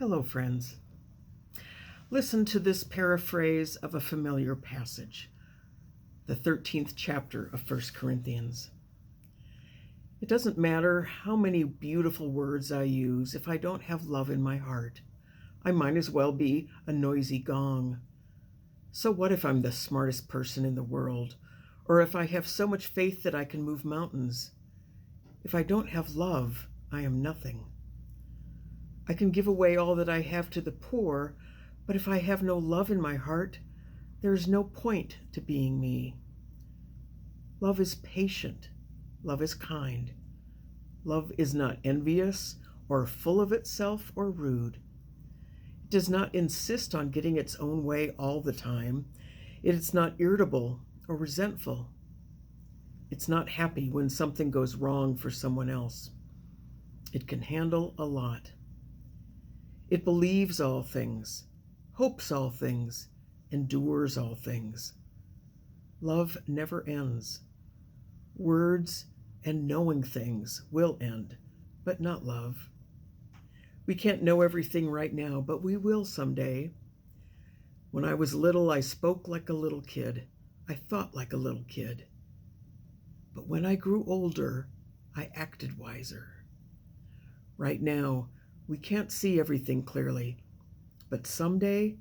Hello, friends. Listen to this paraphrase of a familiar passage, the 13th chapter of 1 Corinthians. It doesn't matter how many beautiful words I use if I don't have love in my heart. I might as well be a noisy gong. So what if I'm the smartest person in the world, or if I have so much faith that I can move mountains? If I don't have love, I am nothing. I can give away all that I have to the poor, but if I have no love in my heart, there is no point to being me. Love is patient. Love is kind. Love is not envious or full of itself or rude. It does not insist on getting its own way all the time. It is not irritable or resentful. It's not happy when something goes wrong for someone else. It can handle a lot. It believes all things, hopes all things, endures all things. Love never ends. Words and knowing things will end, but not love. We can't know everything right now, but we will someday. When I was little, I spoke like a little kid. I thought like a little kid. But when I grew older, I acted wiser. Right now, we can't see everything clearly, but someday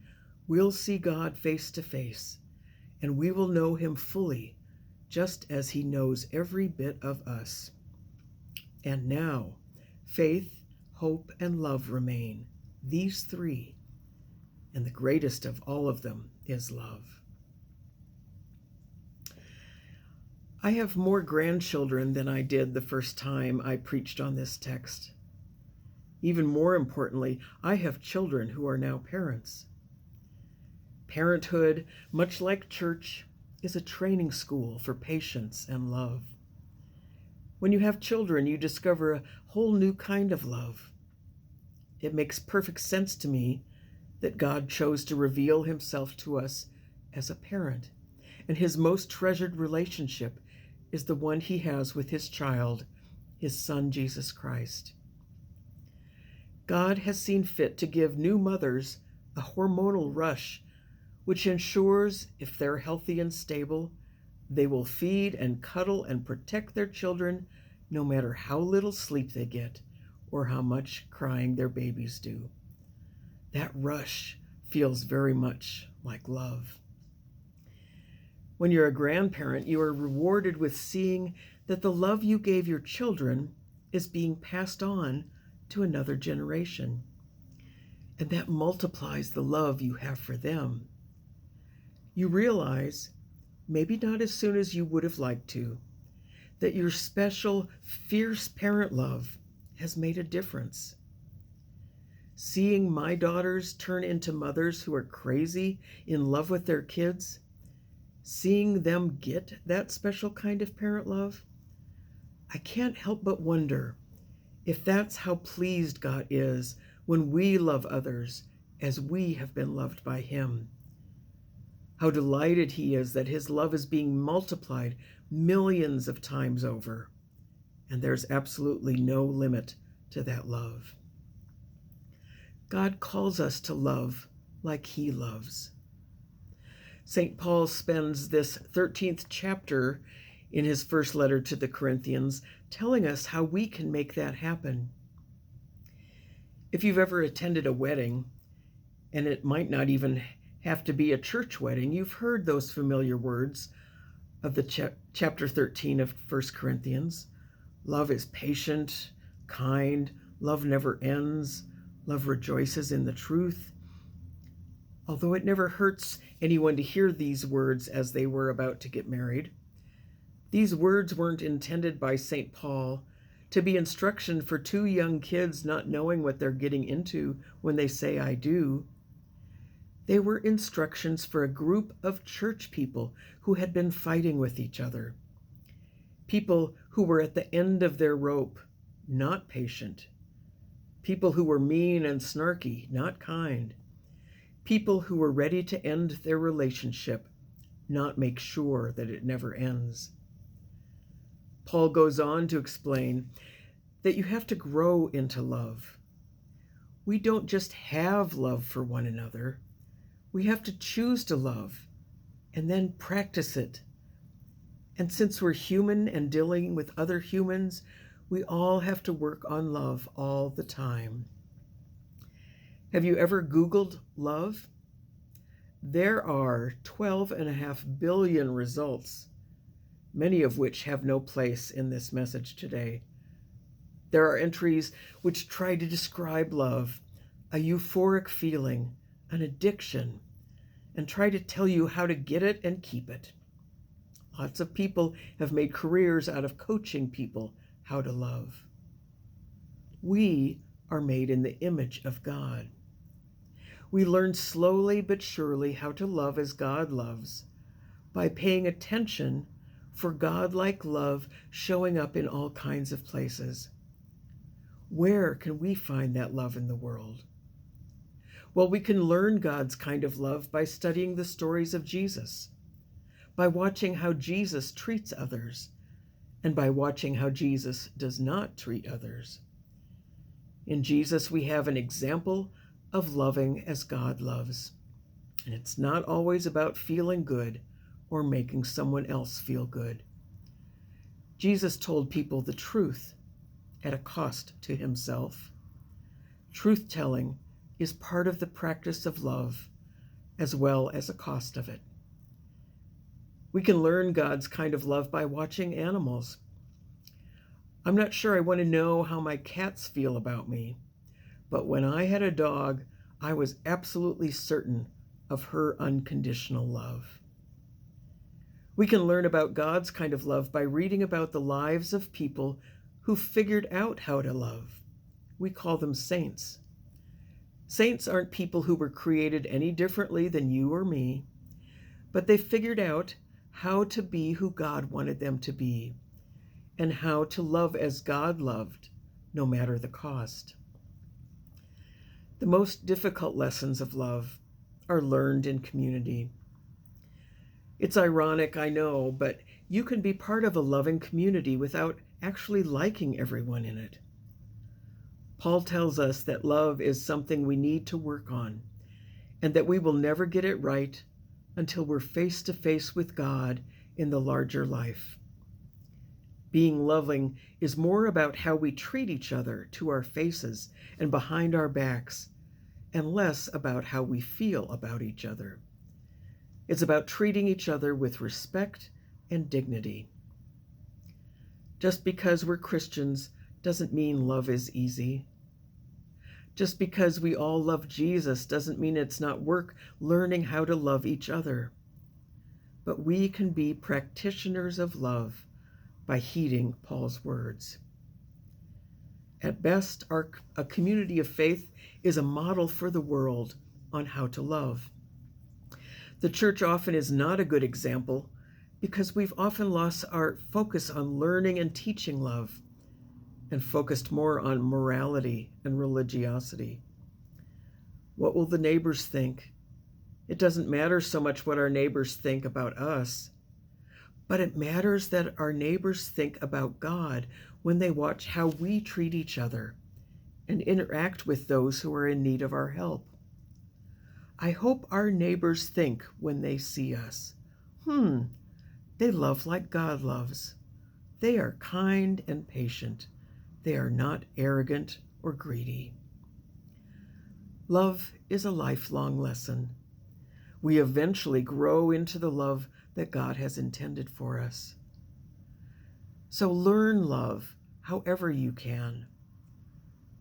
we'll see God face to face, and we will know him fully, just as he knows every bit of us. And now, faith, hope, and love remain, these three, and the greatest of all of them is love. I have more grandchildren than I did the first time I preached on this text. Even more importantly, I have children who are now parents. Parenthood, much like church, is a training school for patience and love. When you have children, you discover a whole new kind of love. It makes perfect sense to me that God chose to reveal himself to us as a parent, and his most treasured relationship is the one he has with his child, his son, Jesus Christ. God has seen fit to give new mothers a hormonal rush, which ensures if they're healthy and stable, they will feed and cuddle and protect their children no matter how little sleep they get or how much crying their babies do. That rush feels very much like love. When you're a grandparent, you are rewarded with seeing that the love you gave your children is being passed on to another generation. And that multiplies the love you have for them. You realize, maybe not as soon as you would have liked to, that your special, fierce parent love has made a difference. Seeing my daughters turn into mothers who are crazy in love with their kids, seeing them get that special kind of parent love, I can't help but wonder if that's how pleased God is when we love others as we have been loved by him. How delighted he is that his love is being multiplied millions of times over, and there's absolutely no limit to that love. God calls us to love like he loves. St. Paul spends this 13th chapter in his first letter to the Corinthians telling us how we can make that happen. If you've ever attended a wedding, and it might not even have to be a church wedding, you've heard those familiar words of the chapter 13 of 1 Corinthians. Love is patient, kind, love never ends, love rejoices in the truth. Although it never hurts anyone to hear these words as they were about to get married, these words weren't intended by St. Paul to be instruction for two young kids not knowing what they're getting into when they say, I do. They were instructions for a group of church people who had been fighting with each other. People who were at the end of their rope, not patient. People who were mean and snarky, not kind. People who were ready to end their relationship, not make sure that it never ends. Paul goes on to explain that you have to grow into love. We don't just have love for one another. We have to choose to love and then practice it. And since we're human and dealing with other humans, we all have to work on love all the time. Have you ever Googled love? There are 12.5 billion results, many of which have no place in this message today. There are entries which try to describe love, a euphoric feeling, an addiction, and try to tell you how to get it and keep it. Lots of people have made careers out of coaching people how to love. We are made in the image of God. We learn slowly but surely how to love as God loves by paying attention for God-like love showing up in all kinds of places. Where can we find that love in the world? Well, we can learn God's kind of love by studying the stories of Jesus, by watching how Jesus treats others, and by watching how Jesus does not treat others. In Jesus, we have an example of loving as God loves. And it's not always about feeling good or making someone else feel good. Jesus told people the truth at a cost to himself. Truth-telling is part of the practice of love, as well as a cost of it. We can learn God's kind of love by watching animals. I'm not sure I want to know how my cats feel about me, but when I had a dog, I was absolutely certain of her unconditional love. We can learn about God's kind of love by reading about the lives of people who figured out how to love. We call them saints. Saints aren't people who were created any differently than you or me, but they figured out how to be who God wanted them to be and how to love as God loved, no matter the cost. The most difficult lessons of love are learned in community. It's ironic, I know, but you can be part of a loving community without actually liking everyone in it. Paul tells us that love is something we need to work on, and that we will never get it right until we're face to face with God in the larger life. Being loving is more about how we treat each other to our faces and behind our backs, and less about how we feel about each other. It's about treating each other with respect and dignity. Just because we're Christians doesn't mean love is easy. Just because we all love Jesus doesn't mean it's not work learning how to love each other. But we can be practitioners of love by heeding Paul's words. At best, a community of faith is a model for the world on how to love. The church often is not a good example because we've often lost our focus on learning and teaching love and focused more on morality and religiosity. What will the neighbors think? It doesn't matter so much what our neighbors think about us, but it matters that our neighbors think about God when they watch how we treat each other and interact with those who are in need of our help. I hope our neighbors think when they see us, they love like God loves. They are kind and patient. They are not arrogant or greedy. Love is a lifelong lesson. We eventually grow into the love that God has intended for us. So learn love however you can.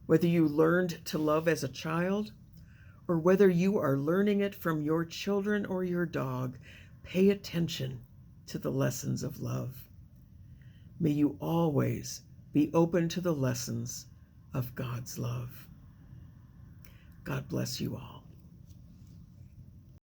Whether you learned to love as a child, or whether you are learning it from your children or your dog, pay attention to the lessons of love. May you always be open to the lessons of God's love. God bless you all.